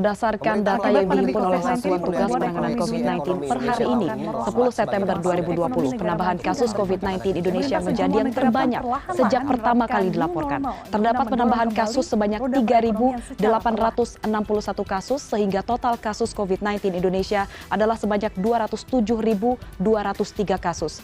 Berdasarkan data yang dihimpun oleh Satuan Tugas Penanganan COVID-19 per hari ini, 10 September 2020, penambahan kasus COVID-19 Indonesia menjadi yang terbanyak sejak pertama kali dilaporkan. Terdapat penambahan kasus sebanyak 3.861 kasus, sehingga total kasus COVID-19 Indonesia adalah sebanyak 207.203 kasus.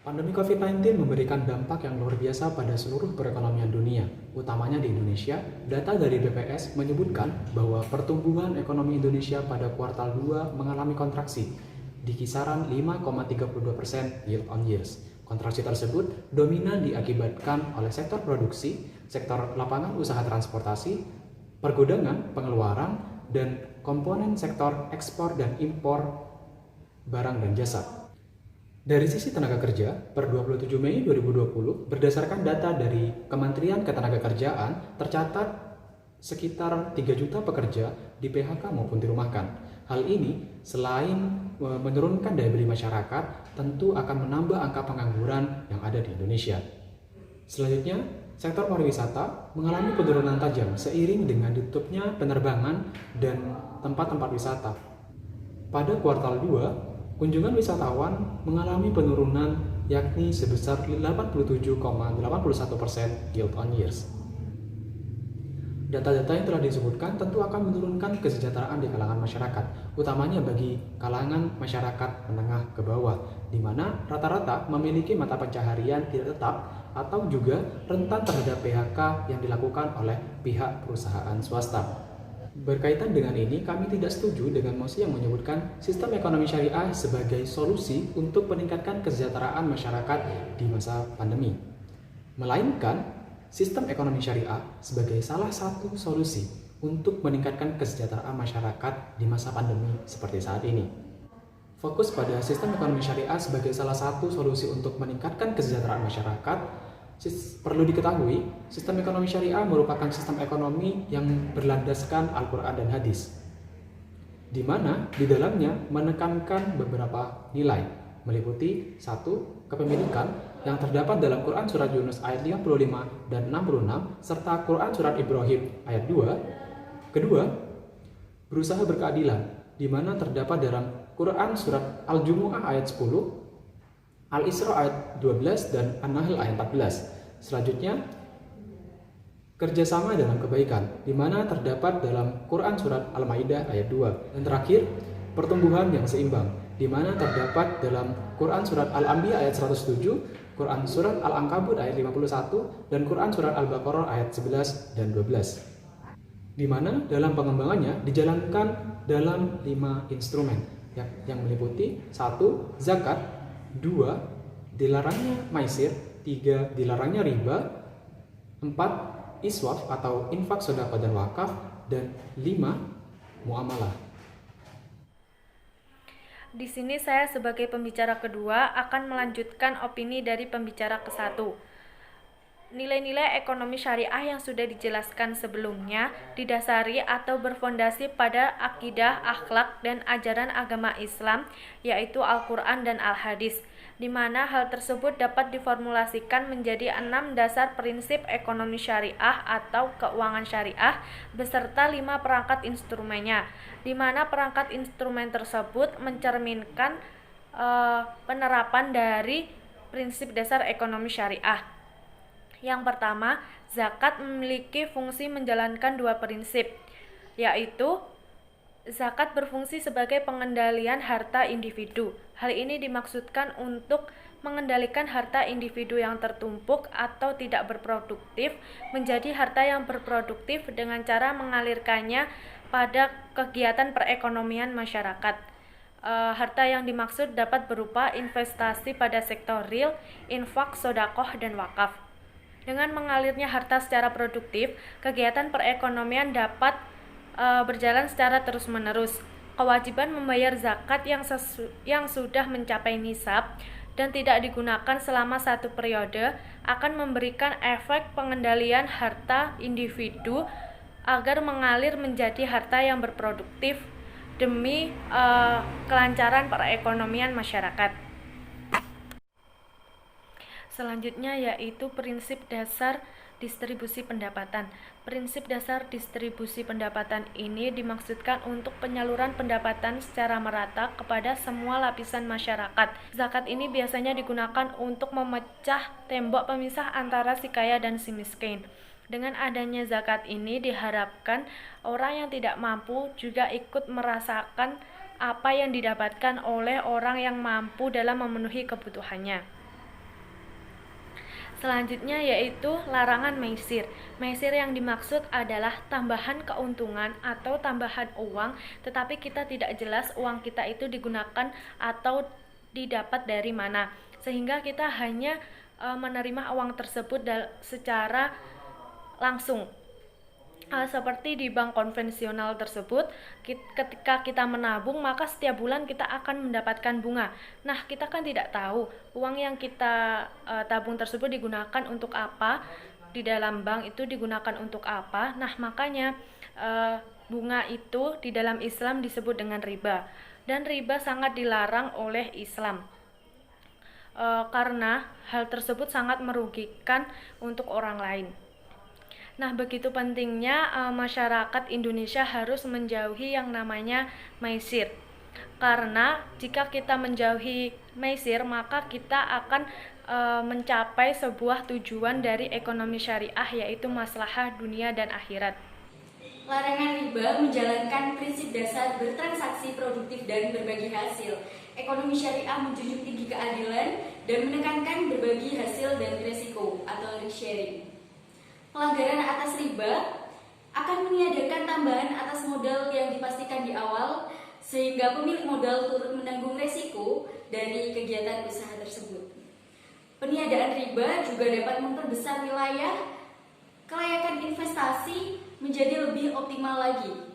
Pandemi COVID-19 memberikan dampak yang luar biasa pada seluruh perekonomian dunia, utamanya di Indonesia. Data dari BPS menyebutkan bahwa pertumbuhan ekonomi Indonesia pada kuartal 2 mengalami kontraksi di kisaran 5,32% year on year. Kontraksi tersebut dominan diakibatkan oleh sektor produksi, sektor lapangan usaha transportasi, pergudangan, pengeluaran, dan komponen sektor ekspor dan impor barang dan jasa. Dari sisi tenaga kerja, per 27 Mei 2020, berdasarkan data dari Kementerian Ketenagakerjaan, tercatat sekitar 3 juta pekerja di PHK maupun dirumahkan. Hal ini, selain menurunkan daya beli masyarakat, tentu akan menambah angka pengangguran yang ada di Indonesia. Selanjutnya, sektor pariwisata mengalami penurunan tajam seiring dengan ditutupnya penerbangan dan tempat-tempat wisata. Pada kuartal 2, kunjungan wisatawan mengalami penurunan yakni sebesar 87,81% year on year. Data-data yang telah disebutkan tentu akan menurunkan kesejahteraan di kalangan masyarakat, utamanya bagi kalangan masyarakat menengah ke bawah, di mana rata-rata memiliki mata pencaharian tidak tetap atau juga rentan terhadap PHK yang dilakukan oleh pihak perusahaan swasta. Berkaitan dengan ini, kami tidak setuju dengan mosi yang menyebutkan sistem ekonomi syariah sebagai solusi untuk meningkatkan kesejahteraan masyarakat di masa pandemi. Melainkan, sistem ekonomi syariah sebagai salah satu solusi untuk meningkatkan kesejahteraan masyarakat di masa pandemi seperti saat ini. Fokus pada sistem ekonomi syariah sebagai salah satu solusi untuk meningkatkan kesejahteraan masyarakat. Perlu diketahui, sistem ekonomi syariah merupakan sistem ekonomi yang berlandaskan Al-Quran dan Hadis, di mana di dalamnya menekankan beberapa nilai, meliputi 1. Kepemilikan yang terdapat dalam Quran Surat Yunus ayat 55 dan 66, serta Quran Surat Ibrahim ayat 2. Kedua, berusaha berkeadilan, di mana terdapat dalam Quran Surat Al-Jumu'ah ayat 10, Al-Isra ayat 12 dan An-Nahl ayat 14. Selanjutnya, kerjasama dalam kebaikan, di mana terdapat dalam Quran Surat Al-Maidah ayat 2. Dan terakhir, pertumbuhan yang seimbang, di mana terdapat dalam Quran Surat Al-Anbiya ayat 107, Quran Surat Al-Ankabut ayat 51, dan Quran Surat Al-Baqarah ayat 11 dan 12. Di mana dalam pengembangannya dijalankan dalam 5 instrumen, yang meliputi 1. Zakat, 2. Dilarangnya maisir, 3. Dilarangnya riba, 4. Iswaf atau infak sedekah dan wakaf, dan 5. Muamalah. Di sini saya sebagai pembicara kedua akan melanjutkan opini dari pembicara ke-1. Nilai-nilai ekonomi syariah yang sudah dijelaskan sebelumnya didasari atau berfondasi pada akidah, akhlak, dan ajaran agama Islam, yaitu Al-Quran dan Al-Hadis, di mana hal tersebut dapat diformulasikan menjadi 6 dasar prinsip ekonomi syariah atau keuangan syariah beserta 5 perangkat instrumennya, di mana perangkat instrumen tersebut mencerminkan penerapan dari prinsip dasar ekonomi syariah. Yang pertama, zakat memiliki fungsi menjalankan 2 prinsip, yaitu zakat berfungsi sebagai pengendalian harta individu. Hal ini dimaksudkan untuk mengendalikan harta individu yang tertumpuk atau tidak berproduktif menjadi harta yang berproduktif dengan cara mengalirkannya pada kegiatan perekonomian masyarakat. Harta yang dimaksud dapat berupa investasi pada sektor real, infak, sodakoh, dan wakaf. Dengan mengalirnya harta secara produktif, kegiatan perekonomian dapat berjalan secara terus-menerus. Kewajiban membayar zakat yang sudah mencapai nisab dan tidak digunakan selama 1 periode akan memberikan efek pengendalian harta individu agar mengalir menjadi harta yang berproduktif demi kelancaran perekonomian masyarakat. Selanjutnya yaitu prinsip dasar distribusi pendapatan. Prinsip dasar distribusi pendapatan ini dimaksudkan untuk penyaluran pendapatan secara merata kepada semua lapisan masyarakat. Zakat ini biasanya digunakan untuk memecah tembok pemisah antara si kaya dan si miskin. Dengan adanya zakat ini diharapkan orang yang tidak mampu juga ikut merasakan apa yang didapatkan oleh orang yang mampu dalam memenuhi kebutuhannya. Selanjutnya yaitu larangan maisir. Maisir yang dimaksud adalah tambahan keuntungan atau tambahan uang, tetapi kita tidak jelas uang kita itu digunakan atau didapat dari mana. Sehingga kita hanya menerima uang tersebut secara langsung. Seperti di bank konvensional tersebut, ketika kita menabung maka setiap bulan kita akan mendapatkan bunga. Nah, kita kan tidak tahu uang yang kita tabung tersebut digunakan untuk apa, di dalam bank itu digunakan untuk apa. Nah, makanya bunga itu di dalam Islam disebut dengan riba, dan riba sangat dilarang oleh Islam karena hal tersebut sangat merugikan untuk orang lain. Nah, begitu pentingnya masyarakat Indonesia harus menjauhi yang namanya maisir. Karena jika kita menjauhi maisir, maka kita akan mencapai sebuah tujuan dari ekonomi syariah, yaitu maslahah dunia dan akhirat. Larangan riba menjalankan prinsip dasar bertransaksi produktif dan berbagi hasil. Ekonomi syariah menjunjung tinggi keadilan dan menekankan berbagi hasil dan risiko atau risk sharing. Pelanggaran atas riba akan meniadakan tambahan atas modal yang dipastikan di awal, sehingga pemilik modal turut menanggung resiko dari kegiatan usaha tersebut. Peniadaan riba juga dapat memperbesar wilayah kelayakan investasi menjadi lebih optimal lagi.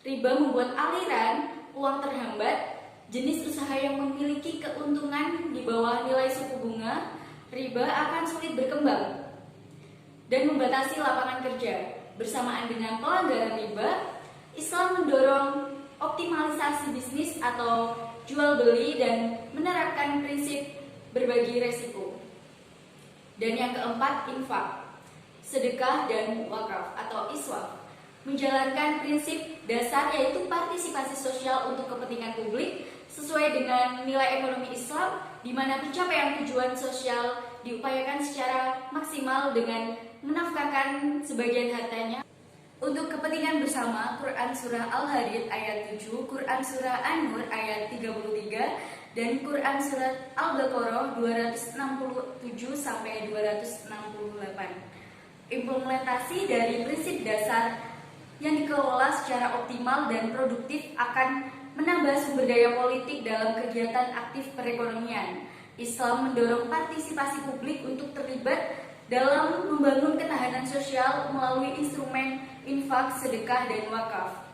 Riba membuat aliran uang terhambat, jenis usaha yang memiliki keuntungan di bawah nilai suku bunga riba akan sulit berkembang dan membatasi lapangan kerja. Bersamaan dengan pelanggaran riba, Islam mendorong optimalisasi bisnis atau jual beli dan menerapkan prinsip berbagi resiko. Dan yang keempat, infak, sedekah dan wakaf atau iswaf, menjalankan prinsip dasar yaitu partisipasi sosial untuk kepentingan publik sesuai dengan nilai ekonomi Islam, di mana pencapaian tujuan sosial diupayakan secara maksimal dengan menafkahkan sebagian hartanya untuk kepentingan bersama. Quran Surah Al-Hadid ayat 7, Quran Surah An-Nur ayat 33, dan Quran Surah Al-Baqarah 267-268. Implementasi dari prinsip dasar yang dikelola secara optimal dan produktif akan menambah sumber daya politik dalam kegiatan aktif perekonomian. Islam mendorong partisipasi publik untuk terlibat dalam membangun ketahanan sosial melalui instrumen infak, sedekah, dan wakaf.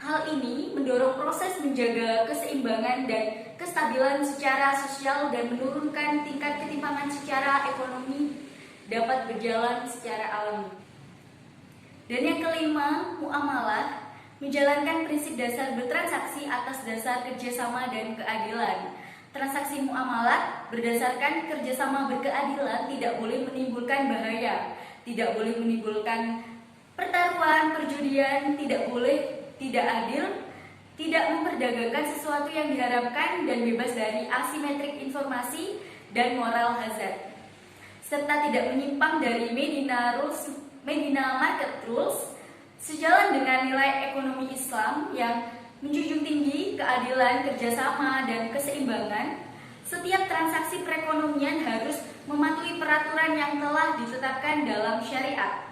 Hal ini mendorong proses menjaga keseimbangan dan kestabilan secara sosial dan menurunkan tingkat ketimpangan secara ekonomi dapat berjalan secara alami. Dan yang kelima, muamalah, menjalankan prinsip dasar bertransaksi atas dasar kerjasama dan keadilan. Transaksi muamalat berdasarkan kerjasama berkeadilan tidak boleh menimbulkan bahaya, tidak boleh menimbulkan pertaruhan, perjudian, tidak boleh tidak adil, tidak memperdagangkan sesuatu yang diharapkan, dan bebas dari asimetrik informasi dan moral hazard, serta tidak menyimpang dari Medina Market Rules. Sejalan dengan nilai ekonomi Islam yang menjunjung tinggi keadilan, kerjasama, dan keseimbangan, setiap transaksi perekonomian harus mematuhi peraturan yang telah ditetapkan dalam syariat.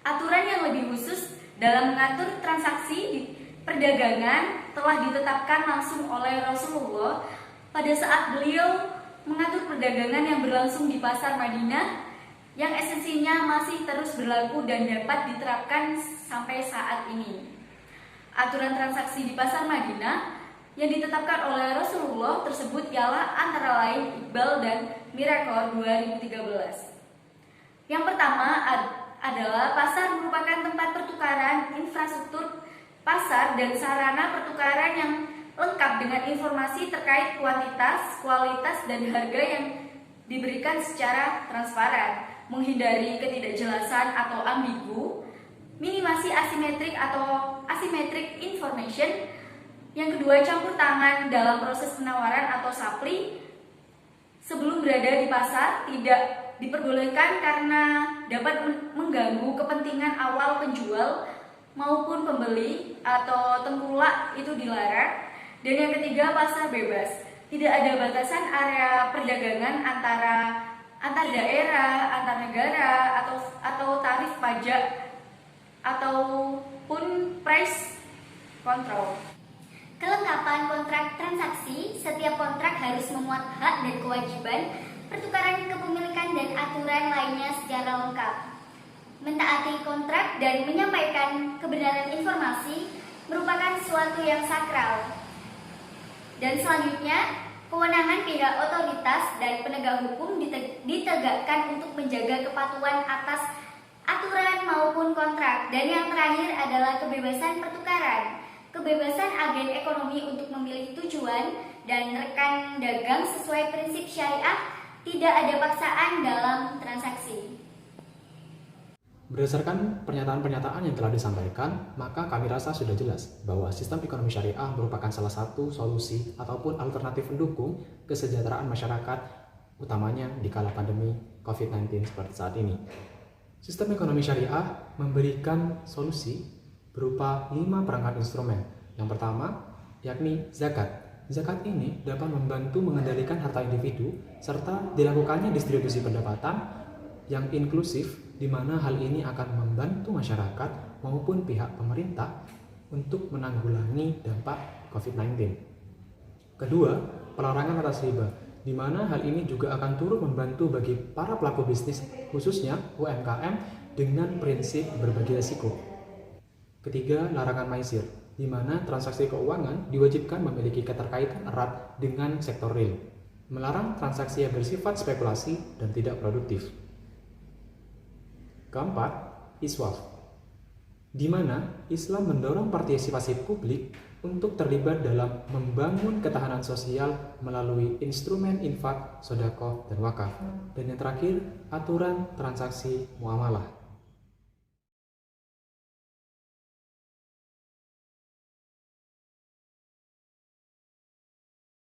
Aturan yang lebih khusus dalam mengatur transaksi di perdagangan telah ditetapkan langsung oleh Rasulullah pada saat beliau mengatur perdagangan yang berlangsung di pasar Madinah, yang esensinya masih terus berlaku dan dapat diterapkan sampai saat ini. Aturan transaksi di pasar Madinah yang ditetapkan oleh Rasulullah tersebut ialah antara lain Iqbal dan Miracle 2013. Yang pertama adalah pasar merupakan tempat pertukaran infrastruktur pasar dan sarana pertukaran yang lengkap dengan informasi terkait kuantitas, kualitas, dan harga yang diberikan secara transparan, menghindari ketidakjelasan atau ambigu, minimasi asimetrik atau asymmetric information. Yang kedua, campur tangan dalam proses penawaran atau supply sebelum berada di pasar tidak diperbolehkan karena dapat mengganggu kepentingan awal penjual maupun pembeli atau tengkulak, itu dilarang. Dan yang ketiga, pasar bebas. Tidak ada batasan area perdagangan antar daerah, antar negara atau tarif pajak ataupun price control. Kelengkapan kontrak transaksi. Setiap kontrak harus memuat hak dan kewajiban, pertukaran kepemilikan dan aturan lainnya secara lengkap. Mentaati kontrak dan menyampaikan kebenaran informasi merupakan sesuatu yang sakral. Dan selanjutnya, kewenangan pihak otoritas dan penegak hukum ditegakkan untuk menjaga kepatuhan atas aturan maupun kontrak. Dan yang terakhir adalah kebebasan pertukaran. Kebebasan agen ekonomi untuk memilih tujuan dan rekan dagang sesuai prinsip syariah, tidak ada paksaan dalam transaksi. Berdasarkan pernyataan-pernyataan yang telah disampaikan, maka kami rasa sudah jelas bahwa sistem ekonomi syariah merupakan salah satu solusi ataupun alternatif pendukung kesejahteraan masyarakat, utamanya di kala pandemi COVID-19 seperti saat ini. Sistem ekonomi syariah memberikan solusi berupa 5 perangkat instrumen. Yang pertama, yakni zakat. Zakat ini dapat membantu mengendalikan harta individu serta dilakukannya distribusi pendapatan yang inklusif, di mana hal ini akan membantu masyarakat maupun pihak pemerintah untuk menanggulangi dampak COVID-19. Kedua, pelarangan atas riba, di mana hal ini juga akan turut membantu bagi para pelaku bisnis, khususnya UMKM, dengan prinsip berbagi risiko. Ketiga, larangan maisir, di mana transaksi keuangan diwajibkan memiliki keterkaitan erat dengan sektor real, melarang transaksi yang bersifat spekulasi dan tidak produktif. Keempat, iswaf, di mana Islam mendorong partisipasi publik untuk terlibat dalam membangun ketahanan sosial melalui instrumen infak, sedekah, dan wakaf. Dan yang terakhir, aturan transaksi muamalah.